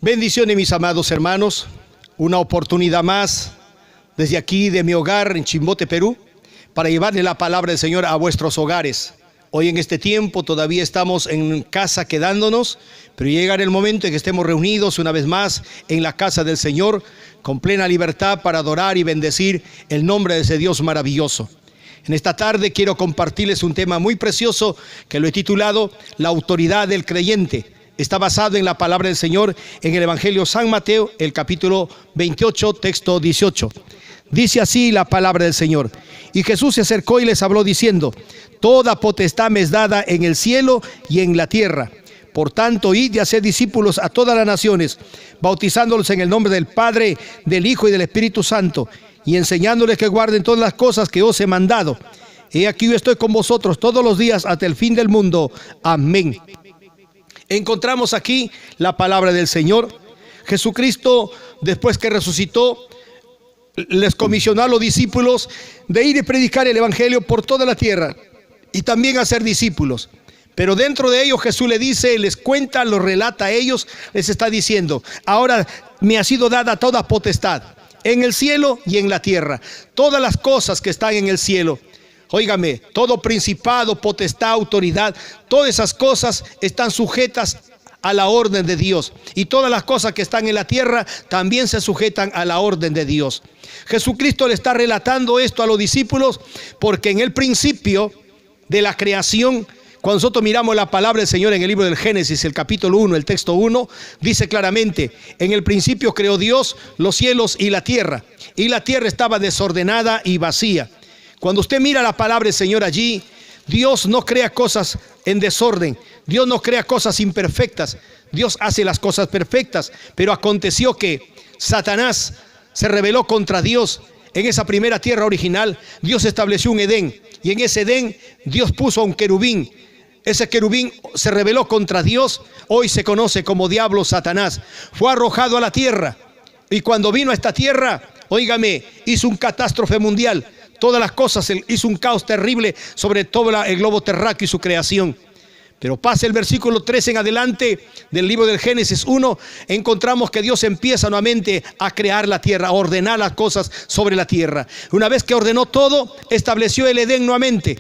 Bendiciones, mis amados hermanos, una oportunidad más desde aquí de mi hogar en Chimbote, Perú, para llevarle la palabra del Señor a vuestros hogares. Hoy en este tiempo todavía estamos en casa quedándonos, pero llegará el momento en que estemos reunidos una vez más en la casa del Señor con plena libertad para adorar y bendecir el nombre de ese Dios maravilloso. En esta tarde quiero compartirles un tema muy precioso que lo he titulado La autoridad del creyente. Está basado en la palabra del Señor en el Evangelio de San Mateo, el capítulo 28, texto 18. Dice así la palabra del Señor: y Jesús se acercó y les habló diciendo: toda potestad me es dada en el cielo y en la tierra. Por tanto, id y haced discípulos a todas las naciones, bautizándolos en el nombre del Padre, del Hijo y del Espíritu Santo, y enseñándoles que guarden todas las cosas que os he mandado. He aquí yo estoy con vosotros todos los días hasta el fin del mundo. Amén. Encontramos aquí la palabra del Señor. Jesucristo, después que resucitó, les comisionó a los discípulos de ir y predicar el evangelio por toda la tierra y también hacer discípulos. Pero dentro de ellos Jesús les dice, les cuenta, los relata a ellos, les está diciendo: ahora me ha sido dada toda potestad en el cielo y en la tierra. Todas las cosas que están en el cielo, óigame, todo principado, potestad, autoridad, todas esas cosas están sujetas a la orden de Dios, y todas las cosas que están en la tierra también se sujetan a la orden de Dios. Jesucristo le está relatando esto a los discípulos porque en el principio de la creación, cuando nosotros miramos la palabra del Señor en el libro del Génesis, el capítulo 1, el texto 1, dice claramente: en el principio creó Dios los cielos y la tierra estaba desordenada y vacía. Cuando usted mira la palabra del Señor allí, Dios no crea cosas en desorden, Dios no crea cosas imperfectas, Dios hace las cosas perfectas. Pero aconteció que Satanás se rebeló contra Dios. En esa primera tierra original, Dios estableció un Edén, y en ese Edén Dios puso a un querubín. Ese querubín se rebeló contra Dios, hoy se conoce como diablo, Satanás. Fue arrojado a la tierra, y cuando vino a esta tierra, óigame, hizo un catástrofe mundial. Todas las cosas, hizo un caos terrible sobre todo el globo terráqueo y su creación. Pero pasa el versículo 3 en adelante del libro del Génesis 1, encontramos que Dios empieza nuevamente a crear la tierra, a ordenar las cosas sobre la tierra. Una vez que ordenó todo, estableció el Edén nuevamente.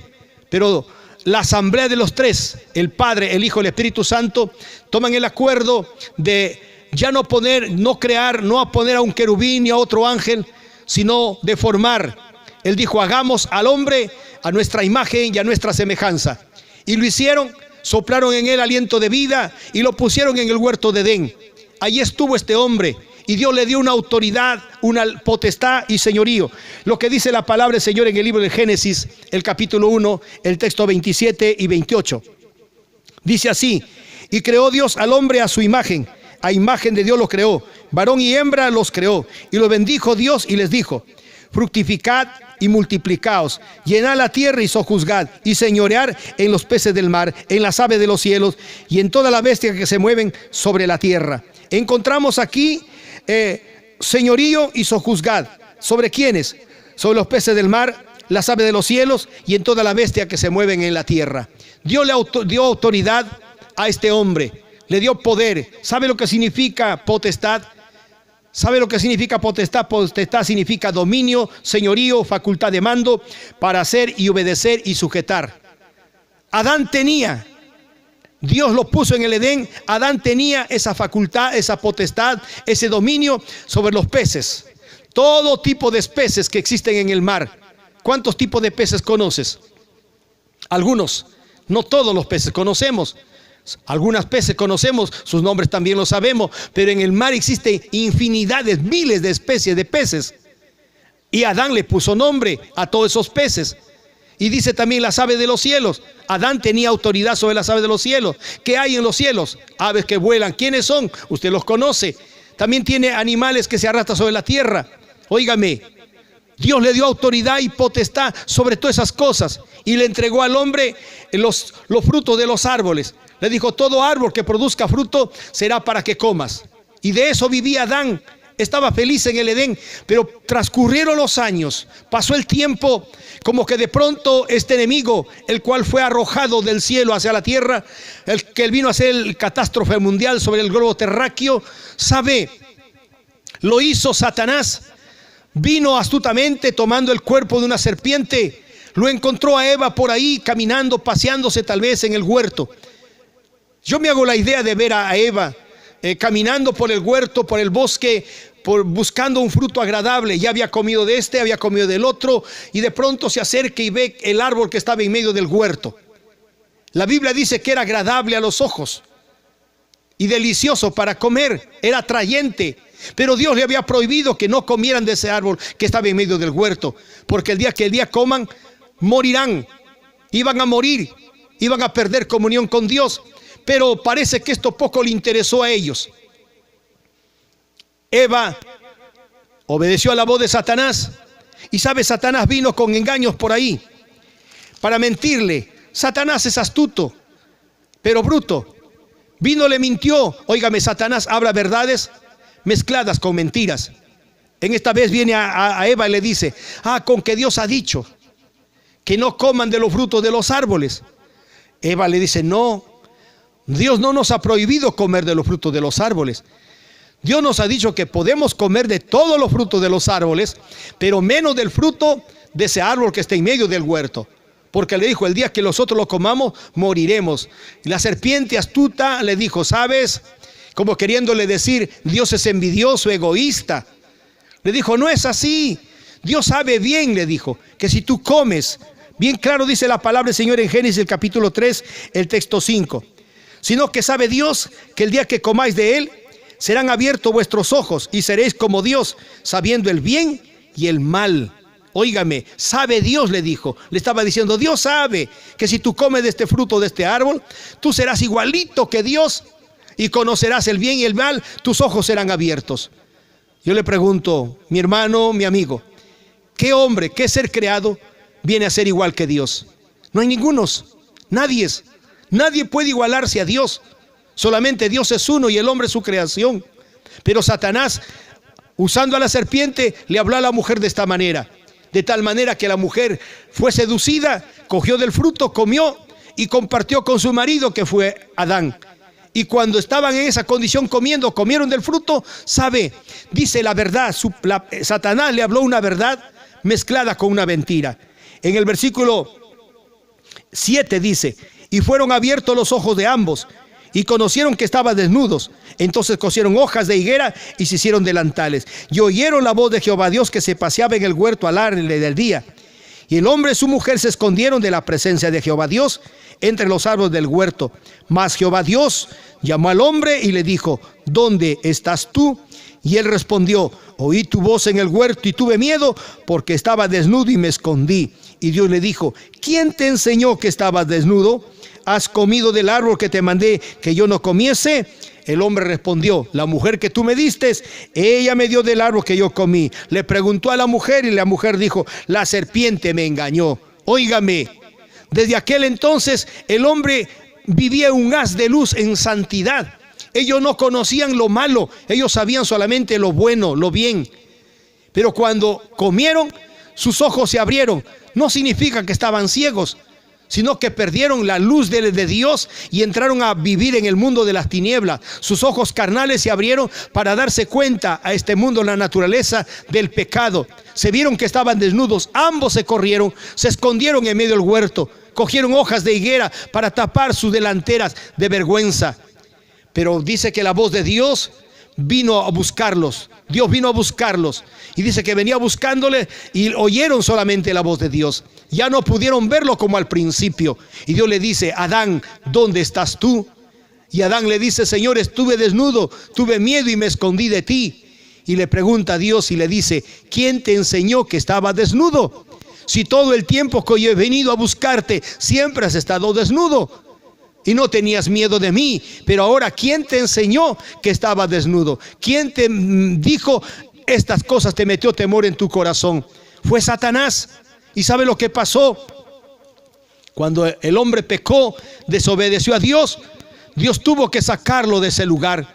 Pero la asamblea de los tres, el Padre, el Hijo y el Espíritu Santo, toman el acuerdo de ya no poner, no crear, no a poner a un querubín ni a otro ángel, sino de formar. Él dijo: hagamos al hombre a nuestra imagen y a nuestra semejanza. Y lo hicieron, soplaron en él aliento de vida y lo pusieron en el huerto de Edén. Allí estuvo este hombre y Dios le dio una autoridad, una potestad y señorío. Lo que dice la palabra del Señor en el libro de Génesis, el capítulo 1, el texto 27 y 28. Dice así: y creó Dios al hombre a su imagen, a imagen de Dios lo creó, varón y hembra los creó, y los bendijo Dios y les dijo: fructificad y multiplicaos, llenad la tierra y sojuzgad, y señorear en los peces del mar, en las aves de los cielos, y en todas las bestias que se mueven sobre la tierra. Encontramos aquí señorío y sojuzgad. ¿Sobre quiénes? Sobre los peces del mar, las aves de los cielos, y en toda la bestia que se mueven en la tierra. Dios le dio autoridad a este hombre, le dio poder. ¿Sabe lo que significa potestad? ¿Sabe lo que significa potestad? Potestad significa dominio, señorío, facultad de mando para hacer y obedecer y sujetar. Adán tenía, Dios lo puso en el Edén, Adán tenía esa facultad, esa potestad, ese dominio sobre los peces. Todo tipo de peces que existen en el mar. ¿Cuántos tipos de peces conoces? Algunos, no todos los peces conocemos. Algunas peces conocemos, sus nombres también los sabemos, pero en el mar existen infinidades, miles de especies de peces. Y Adán le puso nombre a todos esos peces. Y dice también las aves de los cielos. Adán tenía autoridad sobre las aves de los cielos. ¿Qué hay en los cielos? Aves que vuelan. ¿Quiénes son? Usted los conoce. También tiene animales que se arrastran sobre la tierra. Óigame, Dios le dio autoridad y potestad sobre todas esas cosas. Y le entregó al hombre los frutos de los árboles. Le dijo: todo árbol que produzca fruto será para que comas. Y de eso vivía Adán estaba feliz en el Edén, pero transcurrieron los años, pasó el tiempo, como que de pronto este enemigo, el cual fue arrojado del cielo hacia la tierra, el que vino a hacer el catástrofe mundial sobre el globo terráqueo, sabe, lo hizo Satanás, vino astutamente tomando el cuerpo de una serpiente, lo encontró a Eva por ahí caminando, paseándose tal vez en el huerto. Yo me hago la idea de ver a Eva caminando por el huerto, por el bosque, buscando un fruto agradable. Ya había comido de este, había comido del otro, y de pronto se acerca y ve el árbol que estaba en medio del huerto. La Biblia dice que era agradable a los ojos y delicioso para comer, era atrayente. Pero Dios le había prohibido que no comieran de ese árbol que estaba en medio del huerto, porque el día que coman, morirán, iban a morir, iban a perder comunión con Dios. Pero parece que esto poco le interesó a ellos. Eva obedeció a la voz de Satanás. Y sabe, Satanás vino con engaños por ahí para mentirle. Satanás es astuto, pero bruto. Vino, le mintió. Óigame, Satanás habla verdades mezcladas con mentiras. En esta vez viene a Eva y le dice: con que Dios ha dicho que no coman de los frutos de los árboles. Eva le dice: no, Dios no nos ha prohibido comer de los frutos de los árboles. Dios nos ha dicho que podemos comer de todos los frutos de los árboles, pero menos del fruto de ese árbol que está en medio del huerto. Porque le dijo: el día que nosotros lo comamos, moriremos. Y la serpiente astuta le dijo: ¿sabes? Como queriéndole decir, Dios es envidioso, egoísta. Le dijo: no es así. Dios sabe bien, le dijo, que si tú comes, bien claro dice la palabra del Señor en Génesis el capítulo 3, el texto 5. Sino que sabe Dios que el día que comáis de él, serán abiertos vuestros ojos y seréis como Dios, sabiendo el bien y el mal. Óigame, sabe Dios, le dijo. Le estaba diciendo: Dios sabe que si tú comes de este fruto de este árbol, tú serás igualito que Dios y conocerás el bien y el mal, tus ojos serán abiertos. Yo le pregunto, mi hermano, mi amigo, ¿qué hombre, qué ser creado viene a ser igual que Dios? No hay ningunos, nadie puede igualarse a Dios. Solamente Dios es uno y el hombre es su creación. Pero Satanás, usando a la serpiente, le habló a la mujer de esta manera. De tal manera que la mujer fue seducida, cogió del fruto, comió y compartió con su marido, que fue Adán. Y cuando estaban en esa condición comieron del fruto, sabe, dice la verdad, Satanás le habló una verdad mezclada con una mentira. En el versículo 7 dice: y fueron abiertos los ojos de ambos, y conocieron que estaban desnudos. Entonces cosieron hojas de higuera y se hicieron delantales. Y oyeron la voz de Jehová Dios que se paseaba en el huerto al aire del día. Y el hombre y su mujer se escondieron de la presencia de Jehová Dios entre los árboles del huerto. Mas Jehová Dios llamó al hombre y le dijo: ¿dónde estás tú? Y él respondió: oí tu voz en el huerto y tuve miedo, porque estaba desnudo y me escondí. Y Dios le dijo: ¿quién te enseñó que estabas desnudo? ¿Has comido del árbol que te mandé que yo no comiese? El hombre respondió: la mujer que tú me diste, ella me dio del árbol que yo comí. Le preguntó a la mujer y la mujer dijo: la serpiente me engañó. Óigame, desde aquel entonces el hombre vivía un haz de luz en santidad. Ellos no conocían lo malo, ellos sabían solamente lo bueno, lo bien. Pero cuando comieron, sus ojos se abrieron. No significa que estaban ciegos, sino que perdieron la luz de Dios y entraron a vivir en el mundo de las tinieblas. Sus ojos carnales se abrieron para darse cuenta a este mundo, la naturaleza del pecado. Se vieron que estaban desnudos, ambos se corrieron, se escondieron en medio del huerto, cogieron hojas de higuera para tapar sus delanteras de vergüenza. Pero dice que la voz de Dios vino a buscarlos. Dios vino a buscarlos y dice que venía buscándole y oyeron solamente la voz de Dios. Ya no pudieron verlo como al principio. Y Dios le dice: Adán, ¿dónde estás tú? Y Adán le dice: Señor, estuve desnudo, tuve miedo y me escondí de ti. Y le pregunta a Dios y le dice: ¿quién te enseñó que estaba desnudo? Si todo el tiempo que yo he venido a buscarte siempre has estado desnudo y no tenías miedo de mí. Pero ahora, ¿quién te enseñó que estaba desnudo? ¿Quién te dijo estas cosas, te metió temor en tu corazón? Fue Satanás. ¿Y sabe lo que pasó? Cuando el hombre pecó, desobedeció a Dios, Dios tuvo que sacarlo de ese lugar.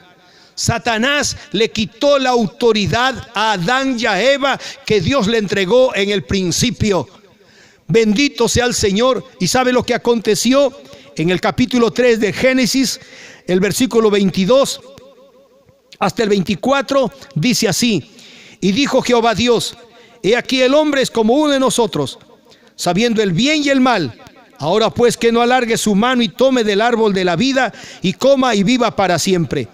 Satanás le quitó la autoridad a Adán y a Eva que Dios le entregó en el principio. Bendito sea el Señor. ¿Y sabe lo que aconteció? En el capítulo 3 de Génesis, el versículo 22 hasta el 24, dice así: y dijo Jehová Dios: he aquí el hombre es como uno de nosotros, sabiendo el bien y el mal. Ahora pues que no alargue su mano y tome del árbol de la vida y coma y viva para siempre.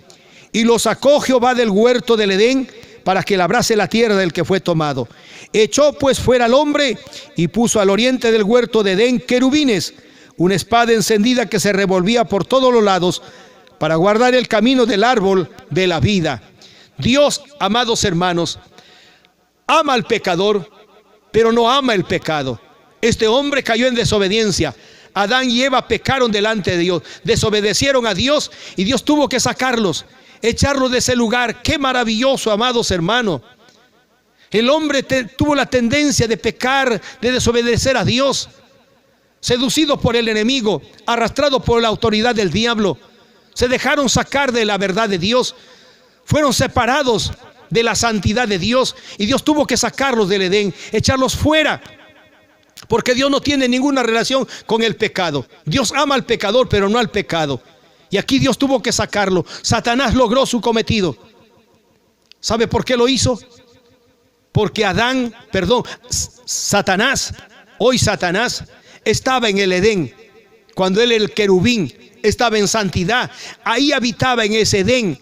Y lo sacó Jehová del huerto del Edén para que labrase la tierra del que fue tomado. Echó pues fuera al hombre y puso al oriente del huerto de Edén querubines, una espada encendida que se revolvía por todos los lados para guardar el camino del árbol de la vida. Dios, amados hermanos, ama al pecador, pero no ama el pecado. Este hombre cayó en desobediencia. Adán y Eva pecaron delante de Dios, desobedecieron a Dios y Dios tuvo que sacarlos, echarlos de ese lugar. Qué maravilloso, amados hermanos. El hombre tuvo la tendencia de pecar, de desobedecer a Dios, seducido por el enemigo, arrastrado por la autoridad del diablo. Se dejaron sacar de la verdad de Dios, fueron separados de la santidad de Dios y Dios tuvo que sacarlos del Edén, echarlos fuera. Porque Dios no tiene ninguna relación con el pecado. Dios ama al pecador, pero no al pecado. Y aquí Dios tuvo que sacarlo. Satanás logró su cometido. ¿Sabe por qué lo hizo? Porque Satanás estaba en el Edén. Cuando él, el querubín, estaba en santidad, ahí habitaba en ese Edén.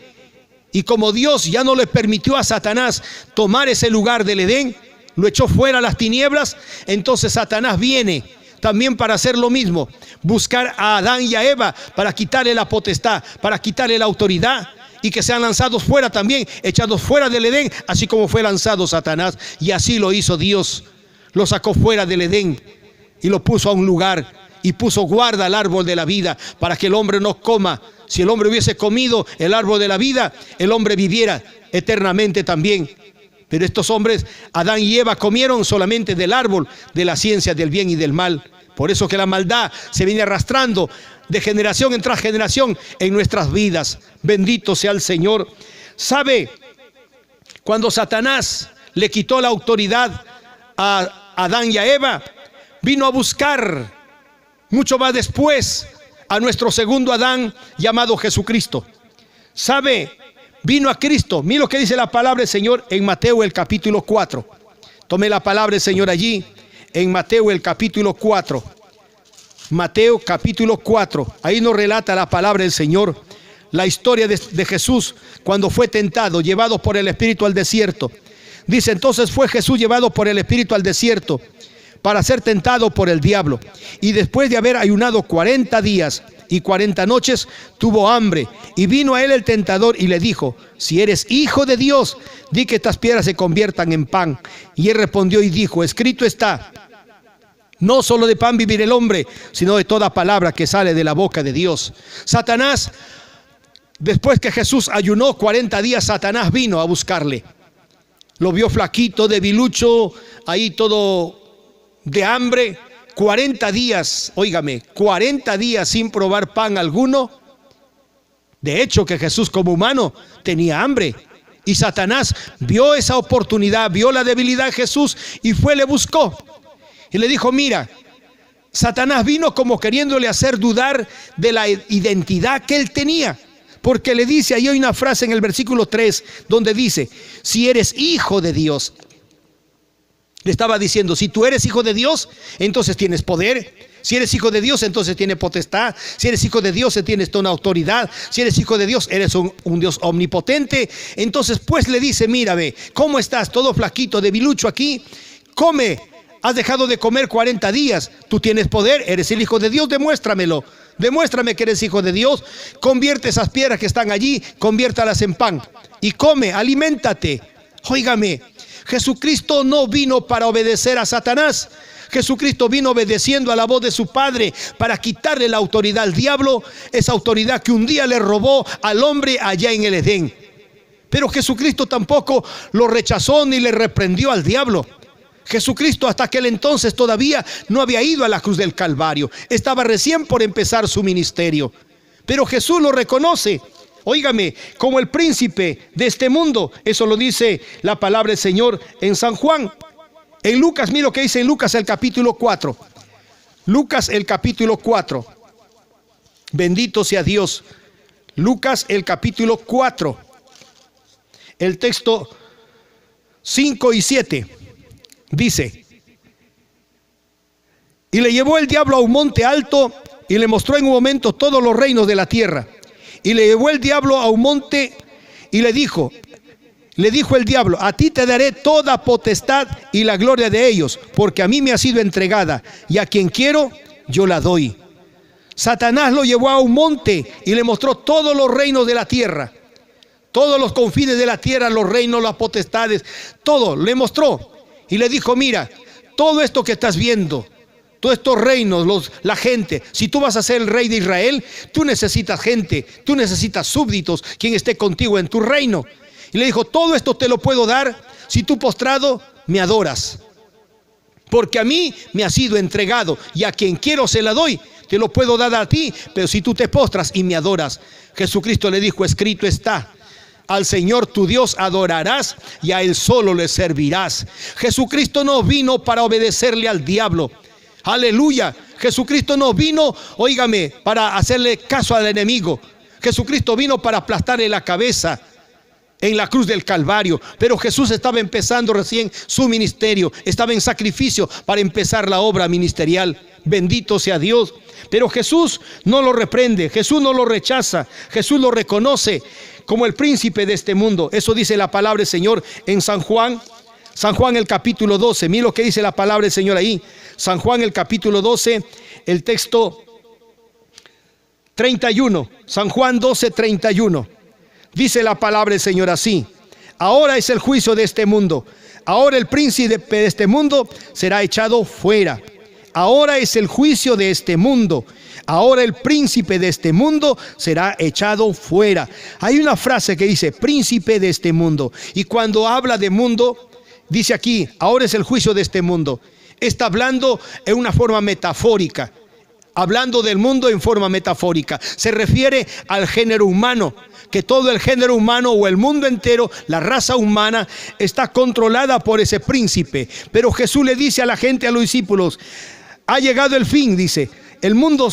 Y como Dios ya no le permitió a Satanás tomar ese lugar del Edén, lo echó fuera a las tinieblas. Entonces Satanás viene también para hacer lo mismo, buscar a Adán y a Eva para quitarle la potestad, para quitarle la autoridad y que sean lanzados fuera también, echados fuera del Edén, así como fue lanzado Satanás. Y así lo hizo Dios, lo sacó fuera del Edén y lo puso a un lugar y puso guarda al árbol de la vida para que el hombre no coma. Si el hombre hubiese comido el árbol de la vida, el hombre viviera eternamente también. Pero estos hombres, Adán y Eva, comieron solamente del árbol de la ciencia del bien y del mal. Por eso que la maldad se viene arrastrando de generación en tras generación en nuestras vidas. Bendito sea el Señor. ¿Sabe? Cuando Satanás le quitó la autoridad a Adán y a Eva, vino a buscar mucho más después a nuestro segundo Adán llamado Jesucristo. ¿Sabe? Vino a Cristo. Mira lo que dice la palabra del Señor en Mateo el capítulo 4. Tome la palabra del Señor allí en Mateo el capítulo 4. Mateo capítulo 4. Ahí nos relata la palabra del Señor la historia de Jesús cuando fue tentado, llevado por el Espíritu al desierto. Dice: entonces fue Jesús llevado por el Espíritu al desierto para ser tentado por el diablo. Y después de haber ayunado 40 días y 40 noches, tuvo hambre. Y vino a él el tentador y le dijo: si eres hijo de Dios, di que estas piedras se conviertan en pan. Y él respondió y dijo: escrito está, no solo de pan vivir el hombre, sino de toda palabra que sale de la boca de Dios. Satanás, después que Jesús ayunó 40 días, Satanás vino a buscarle. Lo vio flaquito, debilucho, ahí todo de hambre. 40 días, óigame, 40 días sin probar pan alguno. De hecho que Jesús como humano tenía hambre. Y Satanás vio esa oportunidad, vio la debilidad de Jesús y fue, le buscó. Y le dijo: mira, Satanás vino como queriéndole hacer dudar de la identidad que él tenía. Porque le dice, ahí hay una frase en el versículo 3 donde dice: si eres hijo de Dios. Le estaba diciendo: si tú eres hijo de Dios, entonces tienes poder. Si eres hijo de Dios, entonces tienes potestad. Si eres hijo de Dios, tienes toda autoridad. Si eres hijo de Dios, eres un Dios omnipotente. Entonces pues le dice: mira, ve, ¿cómo estás? Todo flaquito, debilucho aquí. Come, has dejado de comer 40 días. Tú tienes poder, eres el hijo de Dios, demuéstramelo. Demuéstrame que eres hijo de Dios. Convierte esas piedras que están allí, conviértalas en pan. Y come, aliméntate. Óigame, Jesucristo no vino para obedecer a Satanás. Jesucristo vino obedeciendo a la voz de su Padre para quitarle la autoridad al diablo, esa autoridad que un día le robó al hombre allá en el Edén. Pero Jesucristo tampoco lo rechazó ni le reprendió al diablo. Jesucristo hasta aquel entonces todavía no había ido a la cruz del Calvario. Estaba recién por empezar su ministerio. Pero Jesús lo reconoce. óigame, como el príncipe de este mundo. Eso lo dice la palabra del Señor en San Juan. En Lucas, mira lo que dice en Lucas el capítulo 4. Lucas el capítulo 4. Bendito sea Dios. Lucas el capítulo 4. El texto 5 y 7 dice: y le llevó el diablo a un monte alto y le mostró en un momento todos los reinos de la tierra. Y le llevó el diablo a un monte y le dijo el diablo: a ti te daré toda potestad y la gloria de ellos, porque a mí me ha sido entregada, y a quien quiero yo la doy. Satanás lo llevó a un monte y le mostró todos los reinos de la tierra, todos los confines de la tierra, los reinos, las potestades, todo le mostró. Y le dijo: mira, todo esto que estás viendo, todos estos reinos, la gente, si tú vas a ser el rey de Israel, tú necesitas gente, tú necesitas súbditos, quien esté contigo en tu reino. Y le dijo: todo esto te lo puedo dar si tú postrado me adoras, porque a mí me ha sido entregado, y a quien quiero se la doy. Te lo puedo dar a ti, pero si tú te postras y me adoras. Jesucristo le dijo: escrito está, al Señor tu Dios adorarás y a Él solo le servirás. Jesucristo no vino para obedecerle al diablo. Aleluya. Jesucristo no vino, óigame, para hacerle caso al enemigo. Jesucristo vino para aplastarle la cabeza en la cruz del Calvario. Pero Jesús estaba empezando recién su ministerio, estaba en sacrificio para empezar la obra ministerial. Bendito sea Dios. Pero Jesús no lo reprende, Jesús no lo rechaza, Jesús lo reconoce como el príncipe de este mundo. Eso dice la palabra del Señor en San Juan el capítulo 12. Mira lo que dice la palabra del Señor ahí. San Juan el capítulo 12, el texto 31. San Juan 12, 31. Dice la palabra del Señor así: ahora es el juicio de este mundo. Ahora el príncipe de este mundo será echado fuera. Ahora es el juicio de este mundo. Ahora el príncipe de este mundo será echado fuera. Hay una frase que dice príncipe de este mundo. Y cuando habla de mundo, dice aquí: ahora es el juicio de este mundo. Está hablando en una forma metafórica. Hablando del mundo en forma metafórica. Se refiere al género humano. Que todo el género humano o el mundo entero, la raza humana, está controlada por ese príncipe. Pero Jesús le dice a la gente, a los discípulos: ha llegado el fin, dice. El mundo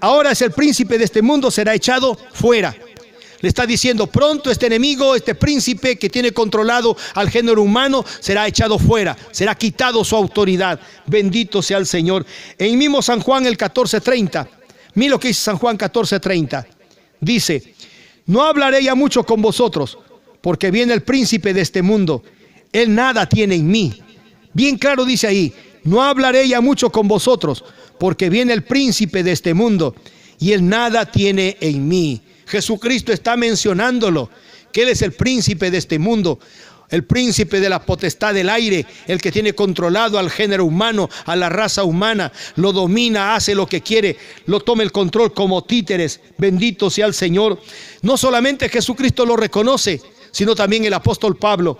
ahora es el príncipe de este mundo, será echado fuera. Le está diciendo: pronto este enemigo, este príncipe que tiene controlado al género humano, será echado fuera, será quitado su autoridad. Bendito sea el Señor. En mismo San Juan el 14:30, mira lo que dice San Juan 14:30. Dice: no hablaré ya mucho con vosotros, porque viene el príncipe de este mundo. Él nada tiene en mí. Bien claro dice ahí: no hablaré ya mucho con vosotros, porque viene el príncipe de este mundo, y él nada tiene en mí. Jesucristo está mencionándolo, que Él es el príncipe de este mundo, el príncipe de la potestad del aire, el que tiene controlado al género humano, a la raza humana, lo domina, hace lo que quiere, lo toma el control como títeres. Bendito sea el Señor. No solamente Jesucristo lo reconoce, sino también el apóstol Pablo.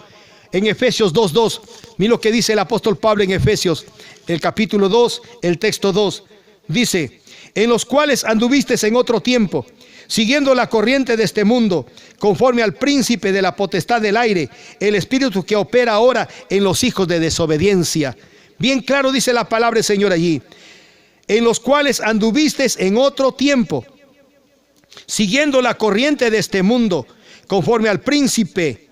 En Efesios 2:2, mira lo que dice el apóstol Pablo en Efesios, el capítulo 2, el texto 2. Dice: en los cuales anduvisteis en otro tiempo, siguiendo la corriente de este mundo, conforme al príncipe de la potestad del aire, el espíritu que opera ahora en los hijos de desobediencia. Bien claro dice la palabra del Señor allí: en los cuales anduvisteis en otro tiempo, siguiendo la corriente de este mundo, conforme al príncipe,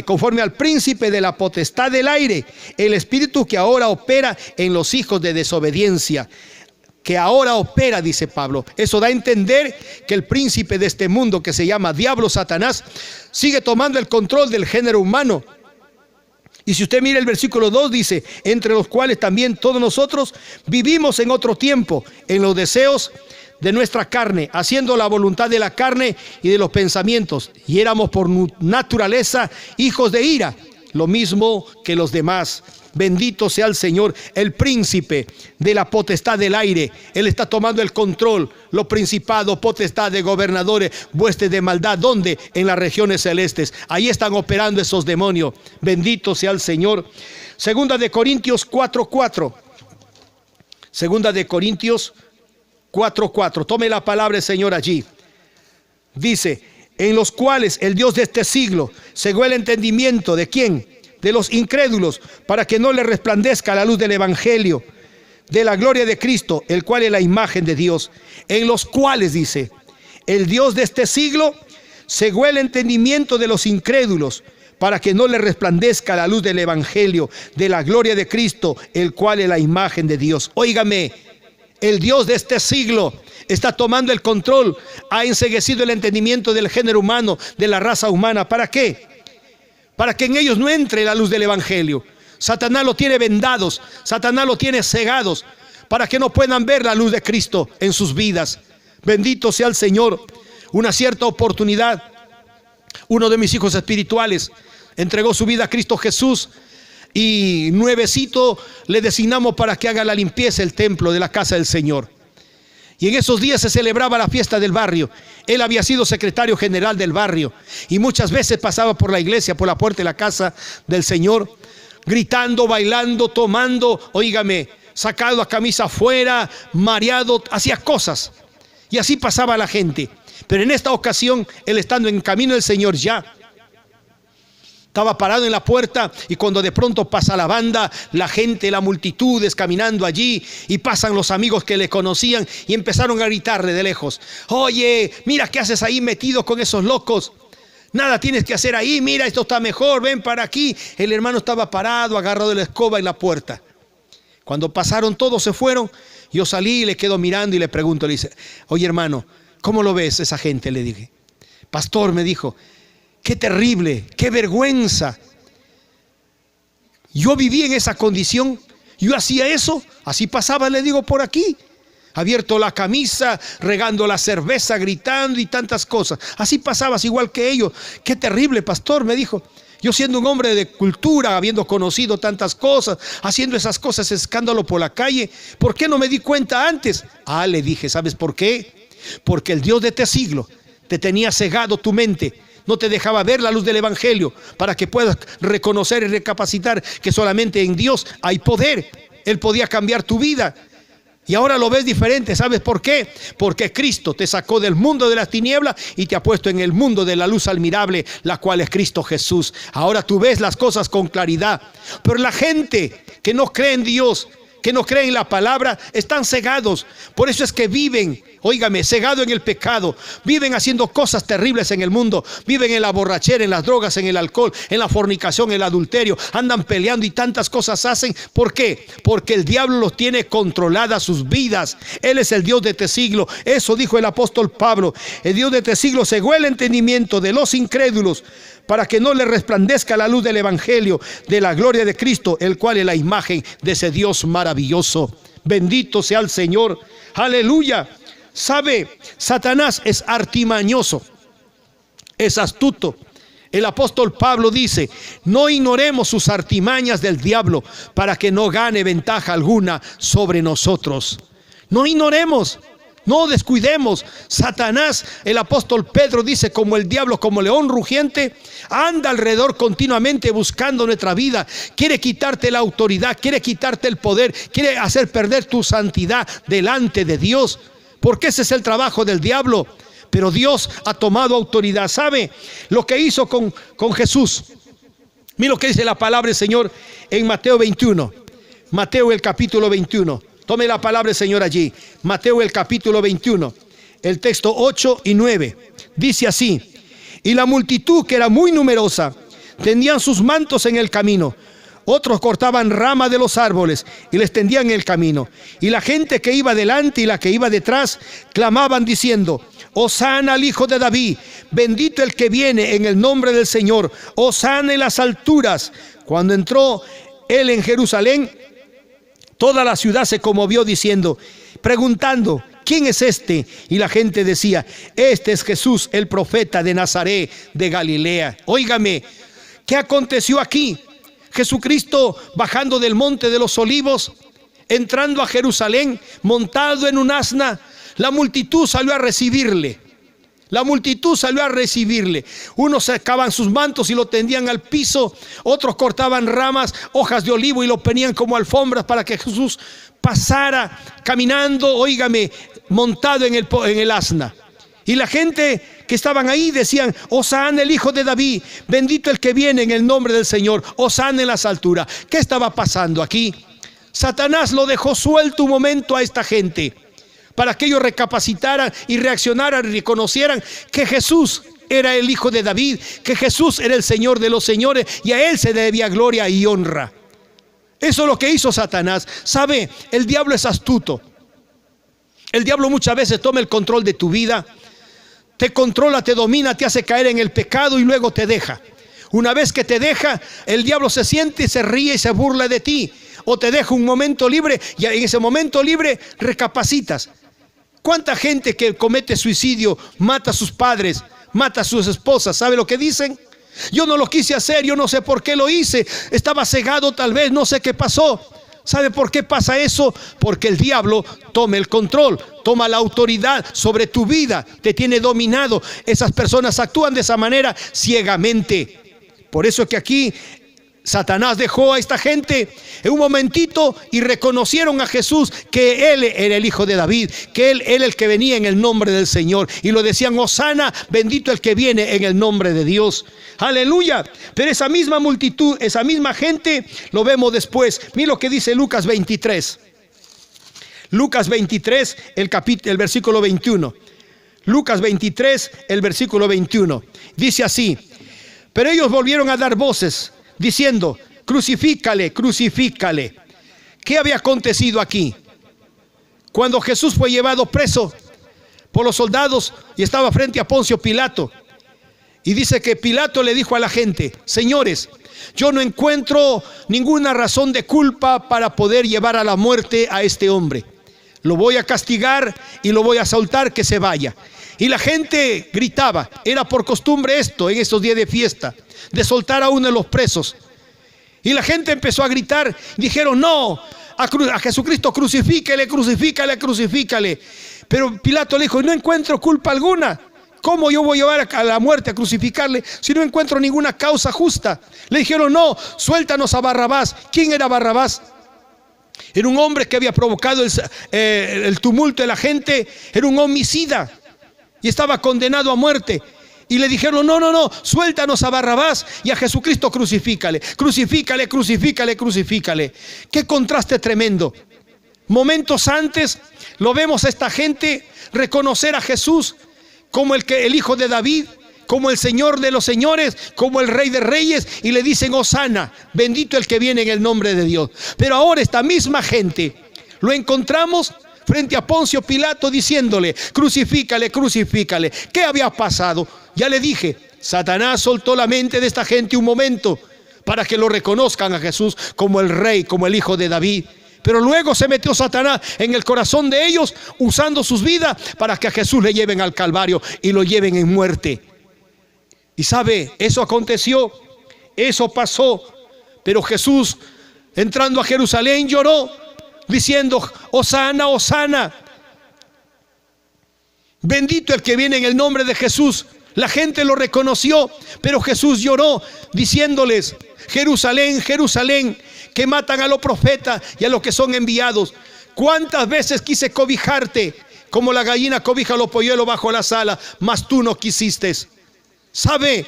conforme al príncipe de la potestad del aire, el espíritu que ahora opera en los hijos de desobediencia. Que ahora opera, dice Pablo. Eso da a entender que el príncipe de este mundo, que se llama diablo, Satanás, sigue tomando el control del género humano. Y si usted mira el versículo 2, dice: entre los cuales también todos nosotros vivimos en otro tiempo, en los deseos de nuestra carne, haciendo la voluntad de la carne y de los pensamientos, y éramos por naturaleza hijos de ira, lo mismo que los demás. Bendito sea el Señor, el príncipe de la potestad del aire. Él está tomando el control, los principados, potestades, gobernadores, huestes de maldad. ¿Dónde? En las regiones celestes. Ahí están operando esos demonios. Bendito sea el Señor. Segunda de Corintios 4:4. Segunda de Corintios 4:4. Tome la palabra del Señor allí. Dice, en los cuales el Dios de este siglo cegó el entendimiento. ¿De quién? De los incrédulos, para que no le resplandezca la luz del evangelio de la gloria de Cristo, el cual es la imagen de Dios. En los cuales, dice, el Dios de este siglo cegó el entendimiento de los incrédulos, para que no le resplandezca la luz del evangelio de la gloria de Cristo, el cual es la imagen de Dios. Óigame, el Dios de este siglo está tomando el control, ha enceguecido el entendimiento del género humano, de la raza humana. ¿Para qué? Para que en ellos no entre la luz del evangelio. Satanás lo tiene vendados, Satanás lo tiene cegados, para que no puedan ver la luz de Cristo en sus vidas. Bendito sea el Señor. Una cierta oportunidad, uno de mis hijos espirituales entregó su vida a Cristo Jesús, y nuevecito le designamos para que haga la limpieza del templo de la casa del Señor. Y en esos días se celebraba la fiesta del barrio. Él había sido secretario general del barrio y muchas veces pasaba por la iglesia, por la puerta de la casa del Señor, gritando, bailando, tomando, óigame, sacado la camisa afuera, mareado, hacía cosas. Y así pasaba la gente. Pero en esta ocasión, él estando en camino del Señor ya, estaba parado en la puerta, y cuando de pronto pasa la banda, la gente, la multitud caminando allí, y pasan los amigos que le conocían y empezaron a gritarle de lejos: oye, mira qué haces ahí metido con esos locos, nada tienes que hacer ahí, mira esto está mejor, ven para aquí. El hermano estaba parado, agarrado de la escoba en la puerta. Cuando pasaron todos, se fueron, yo salí y le quedo mirando y le pregunto, le dice: oye hermano, ¿cómo lo ves esa gente? Le dije. Pastor, me dijo, qué terrible, qué vergüenza. Yo viví en esa condición, yo hacía eso, así pasaba, le digo, por aquí, abierto la camisa, regando la cerveza, gritando y tantas cosas. Así pasabas igual que ellos. Qué terrible, pastor, me dijo. Yo siendo un hombre de cultura, habiendo conocido tantas cosas, haciendo esas cosas, escándalo por la calle, ¿por qué no me di cuenta antes? Ah, le dije, ¿sabes por qué? Porque el Dios de este siglo te tenía cegado tu mente, no te dejaba ver la luz del evangelio, para que puedas reconocer y recapacitar que solamente en Dios hay poder. Él podía cambiar tu vida. Y ahora lo ves diferente. ¿Sabes por qué? Porque Cristo te sacó del mundo de las tinieblas y te ha puesto en el mundo de la luz admirable, la cual es Cristo Jesús. Ahora tú ves las cosas con claridad. Pero la gente que no cree en Dios, que no creen en la palabra, están cegados. Por eso es que viven, óigame, cegados en el pecado. Viven haciendo cosas terribles en el mundo. Viven en la borrachera, en las drogas, en el alcohol, en la fornicación, en el adulterio. Andan peleando y tantas cosas hacen. ¿Por qué? Porque el diablo los tiene controladas sus vidas. Él es el Dios de este siglo. Eso dijo el apóstol Pablo. El Dios de este siglo cegó el entendimiento de los incrédulos, para que no le resplandezca la luz del evangelio de la gloria de Cristo, el cual es la imagen de ese Dios maravilloso. Bendito sea el Señor. Aleluya. Sabe, Satanás es artimañoso, es astuto. El apóstol Pablo dice: no ignoremos sus artimañas del diablo, para que no gane ventaja alguna sobre nosotros. No ignoremos, no descuidemos. Satanás, el apóstol Pedro dice, como el diablo, como león rugiente, anda alrededor continuamente buscando nuestra vida. Quiere quitarte la autoridad, quiere quitarte el poder, quiere hacer perder tu santidad delante de Dios, porque ese es el trabajo del diablo. Pero Dios ha tomado autoridad. ¿Sabe lo que hizo con Jesús? Mira lo que dice la palabra del Señor en Mateo 21. Mateo el capítulo 21. Tome la palabra del Señor allí. Mateo el capítulo 21, el texto 8 y 9. Dice así: y la multitud, que era muy numerosa, tendían sus mantos en el camino. Otros cortaban ramas de los árboles y les tendían en el camino. Y la gente que iba delante y la que iba detrás clamaban diciendo: Hosana al Hijo de David, bendito el que viene en el nombre del Señor, Hosana en las alturas. Cuando entró él en Jerusalén, toda la ciudad se conmovió diciendo, preguntando: ¿quién es este? Y la gente decía: este es Jesús, el profeta de Nazaret de Galilea. Óigame, ¿qué aconteció aquí? Jesucristo bajando del monte de los olivos, entrando a Jerusalén, montado en un asna. La multitud salió a recibirle. La multitud salió a recibirle. Unos sacaban sus mantos y lo tendían al piso. Otros cortaban ramas, hojas de olivo, y lo ponían como alfombras para que Jesús pasara caminando, óigame, montado en el asna. Y la gente que estaban ahí decían: Hosana el hijo de David, bendito el que viene en el nombre del Señor, Hosana en las alturas. ¿Qué estaba pasando aquí? Satanás lo dejó suelto un momento a esta gente para que ellos recapacitaran y reaccionaran y reconocieran que Jesús era el hijo de David, que Jesús era el Señor de los señores y a él se debía gloria y honra. Eso es lo que hizo Satanás. ¿Sabe? El diablo es astuto. El diablo muchas veces toma el control de tu vida, te controla, te domina, te hace caer en el pecado y luego te deja. Una vez que te deja, el diablo se siente y se ríe y se burla de ti. O te deja un momento libre y en ese momento libre recapacitas. ¿Cuánta gente que comete suicidio mata a sus padres, mata a sus esposas? ¿Sabe lo que dicen? Yo no lo quise hacer, yo no sé por qué lo hice, estaba cegado tal vez, no sé qué pasó. ¿Sabe por qué pasa eso? Porque el diablo toma el control, toma la autoridad sobre tu vida, te tiene dominado. Esas personas actúan de esa manera ciegamente. Por eso es que aquí Satanás dejó a esta gente en un momentito y reconocieron a Jesús, que él era el hijo de David, que él era el que venía en el nombre del Señor, y lo decían: Hosana, bendito el que viene en el nombre de Dios. Aleluya. Pero esa misma multitud, esa misma gente, lo vemos después. Mira lo que dice Lucas 23. Lucas 23, el versículo 21. Lucas 23, el versículo 21. Dice así: pero ellos volvieron a dar voces diciendo: crucifícale, crucifícale. ¿Qué había acontecido aquí? Cuando Jesús fue llevado preso por los soldados y estaba frente a Poncio Pilato, y dice que Pilato le dijo a la gente: señores, yo no encuentro ninguna razón de culpa para poder llevar a la muerte a este hombre. Lo voy a castigar y lo voy a soltar, que se vaya. Y la gente gritaba. Era por costumbre esto en estos días de fiesta, de soltar a uno de los presos. Y la gente empezó a gritar. Dijeron: no, a Jesucristo crucifícale, crucifícale, crucifícale. Pero Pilato le dijo: no encuentro culpa alguna. ¿Cómo yo voy a llevar a la muerte, a crucificarle, si no encuentro ninguna causa justa? Le dijeron: no, suéltanos a Barrabás. ¿Quién era Barrabás? Era un hombre que había provocado el tumulto de la gente. Era un homicida y estaba condenado a muerte. Y le dijeron: no, no, no, suéltanos a Barrabás y a Jesucristo crucifícale, crucifícale, crucifícale, crucifícale. Qué contraste tremendo. Momentos antes lo vemos a esta gente reconocer a Jesús como el hijo de David, como el Señor de los señores, como el Rey de reyes, y le dicen: Hosana, bendito el que viene en el nombre de Dios. Pero ahora esta misma gente lo encontramos frente a Poncio Pilato diciéndole: crucifícale, crucifícale. ¿Qué había pasado? Ya le dije, Satanás soltó la mente de esta gente un momento para que lo reconozcan a Jesús como el Rey, como el hijo de David. Pero luego se metió Satanás en el corazón de ellos, usando sus vidas para que a Jesús le lleven al Calvario y lo lleven en muerte. Y sabe, eso aconteció, eso pasó. Pero Jesús, entrando a Jerusalén, lloró diciendo: Hosana, Hosana, bendito el que viene en el nombre de Jesús. La gente lo reconoció, pero Jesús lloró diciéndoles: Jerusalén, Jerusalén, que matan a los profetas y a los que son enviados. ¿Cuántas veces quise cobijarte como la gallina cobija los polluelos bajo la sala, mas tú no quisiste? ¿Sabe?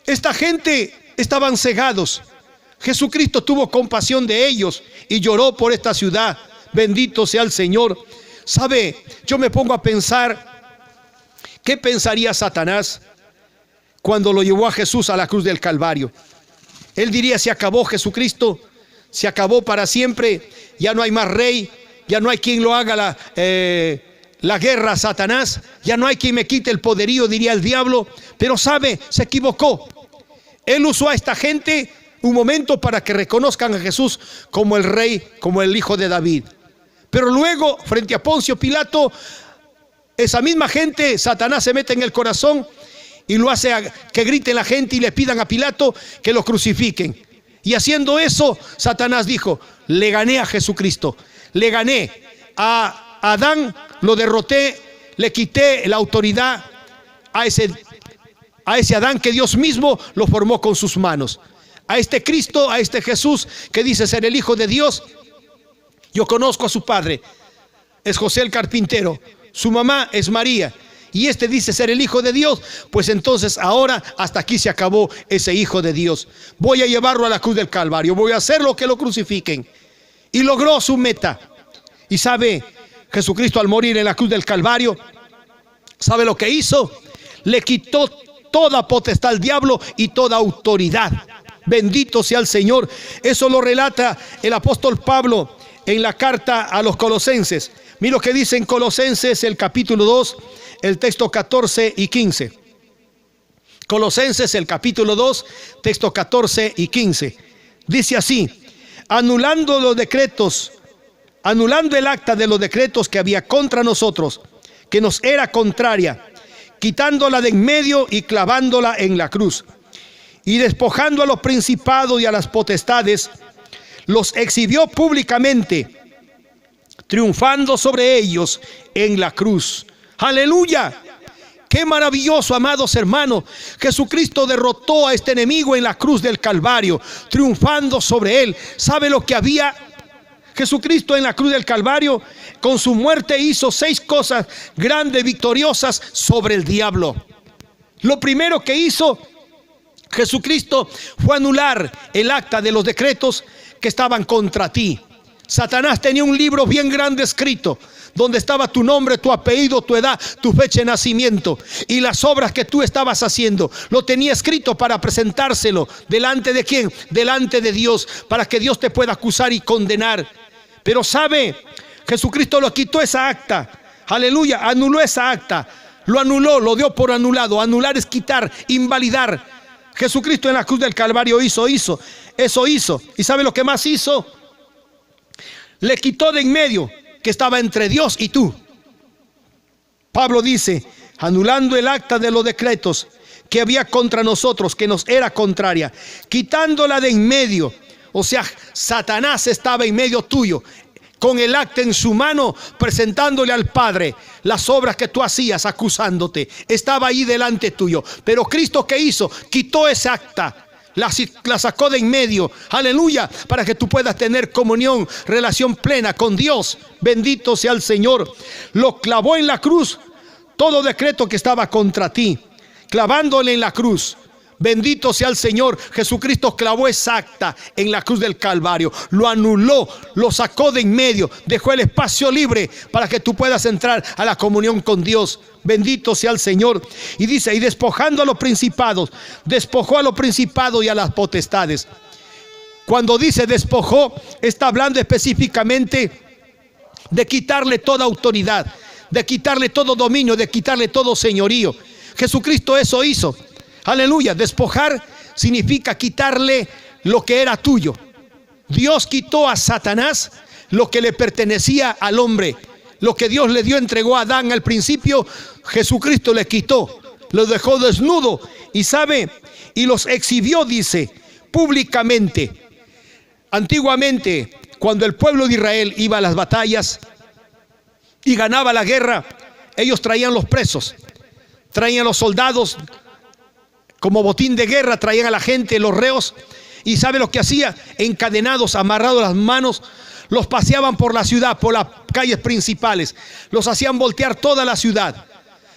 Esta gente estaban cegados. Jesucristo tuvo compasión de ellos y lloró por esta ciudad. Bendito sea el Señor. ¿Sabe? Yo me pongo a pensar, ¿qué pensaría Satanás cuando lo llevó a Jesús a la cruz del Calvario? Él diría: se acabó Jesucristo, se acabó para siempre, ya no hay más rey, ya no hay quien lo haga la guerra a Satanás, ya no hay quien me quite el poderío, diría el diablo. Pero sabe, se equivocó. Él usó a esta gente un momento para que reconozcan a Jesús como el Rey, como el hijo de David. Pero luego, frente a Poncio Pilato, esa misma gente, Satanás se mete en el corazón y lo hace que grite la gente y le pidan a Pilato que lo crucifiquen. Y haciendo eso, Satanás dijo: le gané a Jesucristo, le gané a Adán, lo derroté, le quité la autoridad a ese Adán que Dios mismo lo formó con sus manos. A este Cristo, a este Jesús que dice ser el Hijo de Dios. Yo conozco a su padre, es José el carpintero, su mamá es María, y este dice ser el Hijo de Dios, pues entonces ahora hasta aquí se acabó ese Hijo de Dios. Voy a llevarlo a la cruz del Calvario, voy a hacer lo que lo crucifiquen. Y logró su meta. Y sabe, Jesucristo al morir en la cruz del Calvario, ¿sabe lo que hizo? Le quitó toda potestad al diablo y toda autoridad. Bendito sea el Señor. Eso lo relata el apóstol Pablo en la carta a los Colosenses. Mira lo que dice en Colosenses el capítulo 2, el texto 14 y 15. Colosenses el capítulo 2, texto 14 y 15. Dice así: anulando los decretos, anulando el acta de los decretos que había contra nosotros, que nos era contraria, quitándola de en medio y clavándola en la cruz. Y despojando a los principados y a las potestades, los exhibió públicamente, triunfando sobre ellos en la cruz. ¡Aleluya! ¡Qué maravilloso, amados hermanos! Jesucristo derrotó a este enemigo en la cruz del Calvario, triunfando sobre él. ¿Sabe lo que había? Jesucristo en la cruz del Calvario, con su muerte hizo 6 cosas grandes, victoriosas sobre el diablo. Lo primero que hizo Jesucristo fue anular el acta de los decretos que estaban contra ti. Satanás tenía un libro bien grande escrito, donde estaba tu nombre, tu apellido, tu edad, tu fecha de nacimiento y las obras que tú estabas haciendo. Lo tenía escrito para presentárselo. ¿Delante de quién? Delante de Dios, para que Dios te pueda acusar y condenar. Pero sabe, Jesucristo lo quitó esa acta. Aleluya, anuló esa acta. Lo anuló, lo dio por anulado. Anular es quitar, invalidar. Jesucristo en la cruz del Calvario eso hizo. ¿Y sabe lo que más hizo? Le quitó de en medio, que estaba entre Dios y tú. Pablo dice, anulando el acta de los decretos que había contra nosotros, que nos era contraria, quitándola de en medio. O sea, Satanás estaba en medio tuyo, con el acta en su mano, presentándole al Padre las obras que tú hacías, acusándote. Estaba ahí delante tuyo. Pero Cristo, ¿qué hizo? Quitó esa acta. La sacó de en medio, aleluya, para que tú puedas tener comunión, relación plena con Dios. Bendito sea el Señor. Lo clavó en la cruz, todo decreto que estaba contra ti, clavándole en la cruz. Bendito sea el Señor. Jesucristo clavó esa acta en la cruz del Calvario, lo anuló, lo sacó de en medio, dejó el espacio libre para que tú puedas entrar a la comunión con Dios. Bendito sea el Señor. Y dice, y despojando a los principados, despojó a los principados y a las potestades. Cuando dice despojó, está hablando específicamente de quitarle toda autoridad, de quitarle todo dominio, de quitarle todo señorío. Jesucristo eso hizo. Aleluya, despojar significa quitarle lo que era tuyo. Dios quitó a Satanás lo que le pertenecía al hombre. Lo que Dios le dio, entregó a Adán al principio, Jesucristo le quitó, lo dejó desnudo. Y sabe, y los exhibió, dice, públicamente. Antiguamente, cuando el pueblo de Israel iba a las batallas y ganaba la guerra, ellos traían los presos, traían los soldados como botín de guerra, traían a la gente, los reos. Y ¿sabe lo que hacía? Encadenados, amarrados las manos, los paseaban por la ciudad, por las calles principales, los hacían voltear toda la ciudad.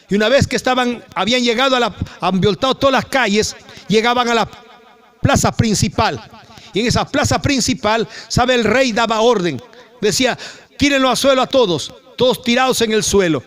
Y una vez que habían llegado han volteado todas las calles, llegaban a la plaza principal. Y en esa plaza principal, ¿sabe? El rey daba orden, decía, tírenlo al suelo a todos tirados en el suelo.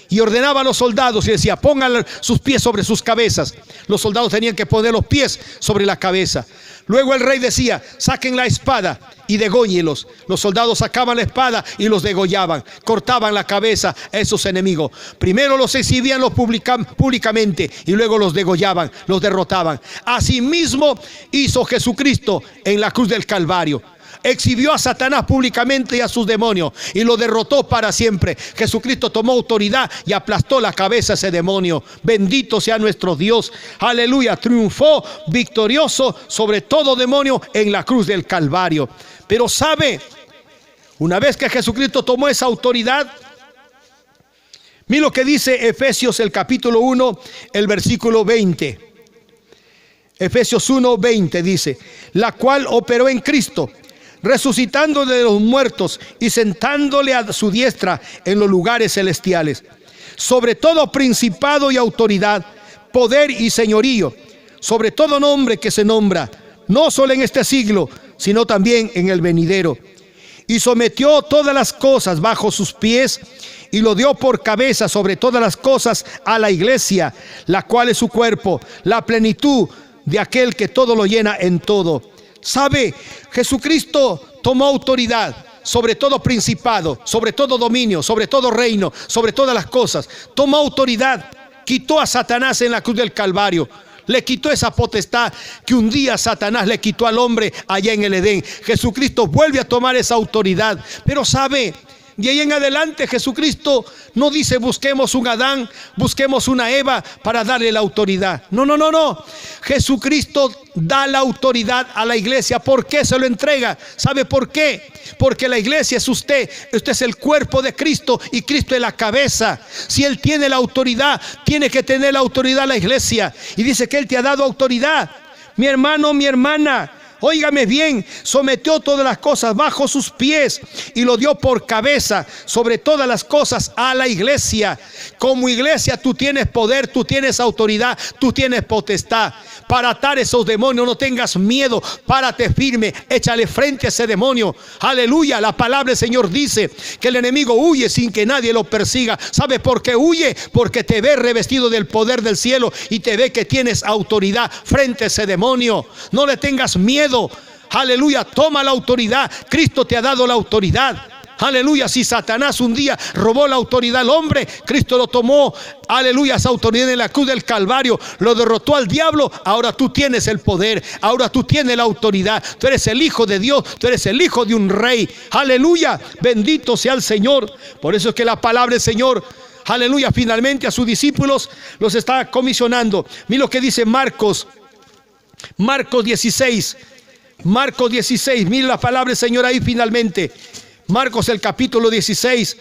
Y ordenaba a los soldados y decía, pongan sus pies sobre sus cabezas. Los soldados tenían que poner los pies sobre la cabeza. Luego el rey decía, saquen la espada y degóñelos. Los soldados sacaban la espada y los degollaban, cortaban la cabeza a esos enemigos. Primero los exhibían públicamente y luego los degollaban, los derrotaban. Asimismo hizo Jesucristo en la cruz del Calvario. Exhibió a Satanás públicamente y a sus demonios y lo derrotó para siempre. Jesucristo tomó autoridad y aplastó la cabeza a ese demonio. Bendito sea nuestro Dios. Aleluya. Triunfó victorioso sobre todo demonio en la cruz del Calvario. Pero sabe, una vez que Jesucristo tomó esa autoridad, mira lo que dice Efesios el capítulo 1, el versículo 20. Efesios 1, 20 dice, la cual operó en Cristo, resucitando de los muertos y sentándole a su diestra en los lugares celestiales, sobre todo principado y autoridad, poder y señorío, sobre todo nombre que se nombra, no solo en este siglo, sino también en el venidero. Y sometió todas las cosas bajo sus pies y lo dio por cabeza sobre todas las cosas a la iglesia, la cual es su cuerpo, la plenitud de aquel que todo lo llena en todo. ¿Sabe? Jesucristo tomó autoridad sobre todo principado, sobre todo dominio, sobre todo reino, sobre todas las cosas. Tomó autoridad, quitó a Satanás en la cruz del Calvario. Le quitó esa potestad que un día Satanás le quitó al hombre allá en el Edén. Jesucristo vuelve a tomar esa autoridad. Pero sabe, de ahí en adelante Jesucristo no dice busquemos un Adán, busquemos una Eva para darle la autoridad. No, no, no, no. Jesucristo da la autoridad a la iglesia. ¿Por qué se lo entrega? ¿Sabe por qué? Porque la iglesia es usted. Usted es el cuerpo de Cristo y Cristo es la cabeza. Si Él tiene la autoridad, tiene que tener la autoridad la iglesia. Y dice que Él te ha dado autoridad. Mi hermano, mi hermana, óigame bien, sometió todas las cosas bajo sus pies y lo dio por cabeza sobre todas las cosas a la iglesia. Como iglesia tú tienes poder, tú tienes autoridad, tú tienes potestad para atar esos demonios. No tengas miedo, párate firme, échale frente a ese demonio. Aleluya, la palabra del Señor dice que el enemigo huye sin que nadie lo persiga. ¿Sabe por qué huye? Porque te ve revestido del poder del cielo y te ve que tienes autoridad frente a ese demonio. No le tengas miedo. Aleluya, toma la autoridad. Cristo te ha dado la autoridad. Aleluya, si Satanás un día robó la autoridad al hombre, Cristo lo tomó, aleluya, esa autoridad en la cruz del Calvario, lo derrotó al diablo. Ahora tú tienes el poder, ahora tú tienes la autoridad. Tú eres el hijo de Dios, tú eres el hijo de un rey. Aleluya, bendito sea el Señor. Por eso es que la palabra del Señor, aleluya, finalmente a sus discípulos los está comisionando. Mira lo que dice Marcos 16. Marcos 16, mira la palabra del Señor ahí finalmente. Marcos el capítulo 16,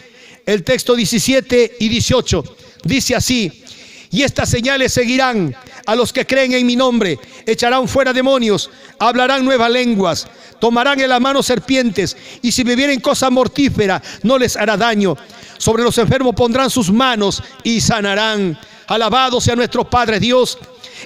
el texto 17 y 18. Dice así: y estas señales seguirán a los que creen en mi nombre. Echarán fuera demonios, hablarán nuevas lenguas, tomarán en la mano serpientes, y si bebieren cosa mortífera no les hará daño. Sobre los enfermos pondrán sus manos y sanarán. Alabado sea nuestro Padre Dios.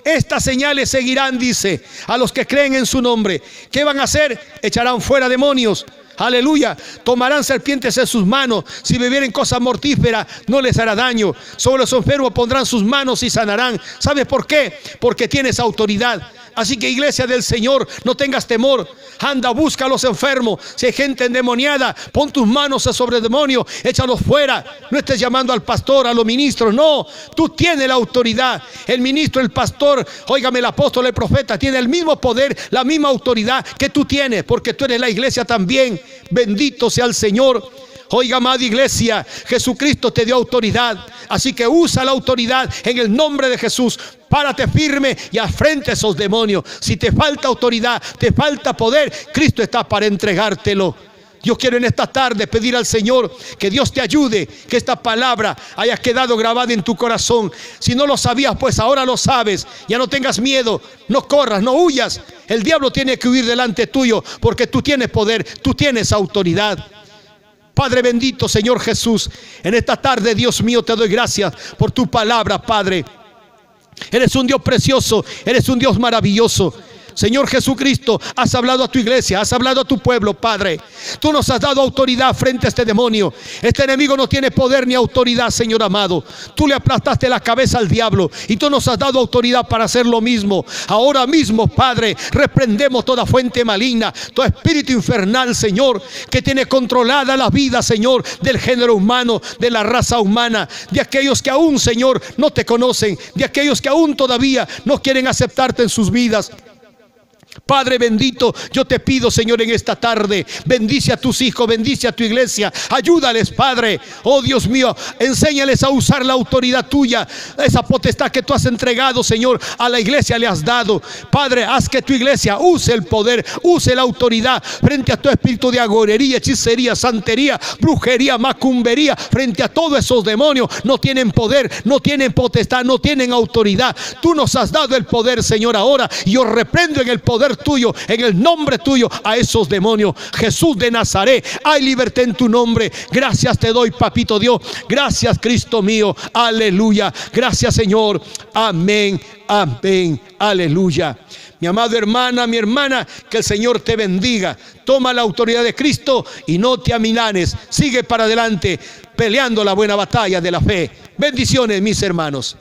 Estas señales seguirán, dice, a los que creen en su nombre. ¿Qué van a hacer? Echarán fuera demonios. Aleluya, tomarán serpientes en sus manos, si bebieren cosa mortífera no les hará daño. Sobre los enfermos pondrán sus manos y sanarán. ¿Sabes por qué? Porque tienes autoridad. Así que iglesia del Señor, no tengas temor. Anda, busca a los enfermos. Si hay gente endemoniada, pon tus manos sobre el demonio, échalos fuera. No estés llamando al pastor, a los ministros. No, tú tienes la autoridad. El ministro, el pastor, óigame, el apóstol, el profeta, tiene el mismo poder, la misma autoridad que tú tienes, porque tú eres la iglesia también. Bendito sea el Señor. Oiga, amada iglesia, Jesucristo te dio autoridad, así que usa la autoridad en el nombre de Jesús. Párate firme y afrenta a esos demonios. Si te falta autoridad, te falta poder, Cristo está para entregártelo. Yo quiero en esta tarde pedir al Señor que Dios te ayude, que esta palabra haya quedado grabada en tu corazón. Si no lo sabías, pues ahora lo sabes. Ya no tengas miedo, no corras, no huyas. El diablo tiene que huir delante tuyo, porque tú tienes poder, tú tienes autoridad. Padre bendito, Señor Jesús, en esta tarde, Dios mío, te doy gracias por tu palabra, Padre. Eres un Dios precioso, eres un Dios maravilloso. Señor Jesucristo, has hablado a tu iglesia, has hablado a tu pueblo, Padre. Tú nos has dado autoridad frente a este demonio. Este enemigo no tiene poder ni autoridad, Señor amado. Tú le aplastaste la cabeza al diablo y tú nos has dado autoridad para hacer lo mismo. Ahora mismo, Padre, reprendemos toda fuente maligna, todo espíritu infernal, Señor, que tiene controlada la vida, Señor, del género humano, de la raza humana, de aquellos que aún, Señor, no te conocen, de aquellos que aún todavía no quieren aceptarte en sus vidas. Padre bendito, yo te pido, Señor, en esta tarde, bendice a tus hijos, bendice a tu iglesia, ayúdales, Padre. Oh Dios mío, enséñales a usar la autoridad tuya, esa potestad que tú has entregado, Señor, a la iglesia le has dado. Padre, haz que tu iglesia use el poder, use la autoridad frente a tu espíritu de agorería, hechicería, santería, brujería, macumbería, frente a todos esos demonios. No tienen poder, no tienen potestad, no tienen autoridad. Tú nos has dado el poder, Señor, ahora, y yo reprendo en el poder poder tuyo, en el nombre tuyo, a esos demonios. Jesús de Nazaret, hay libertad en tu nombre. Gracias te doy, papito Dios. Gracias, Cristo mío. Aleluya. Gracias, Señor. Amén. Amén. Aleluya. Mi amado hermana, mi hermana, que el Señor te bendiga. Toma la autoridad de Cristo y no te amilanes. Sigue para adelante peleando la buena batalla de la fe. Bendiciones, mis hermanos.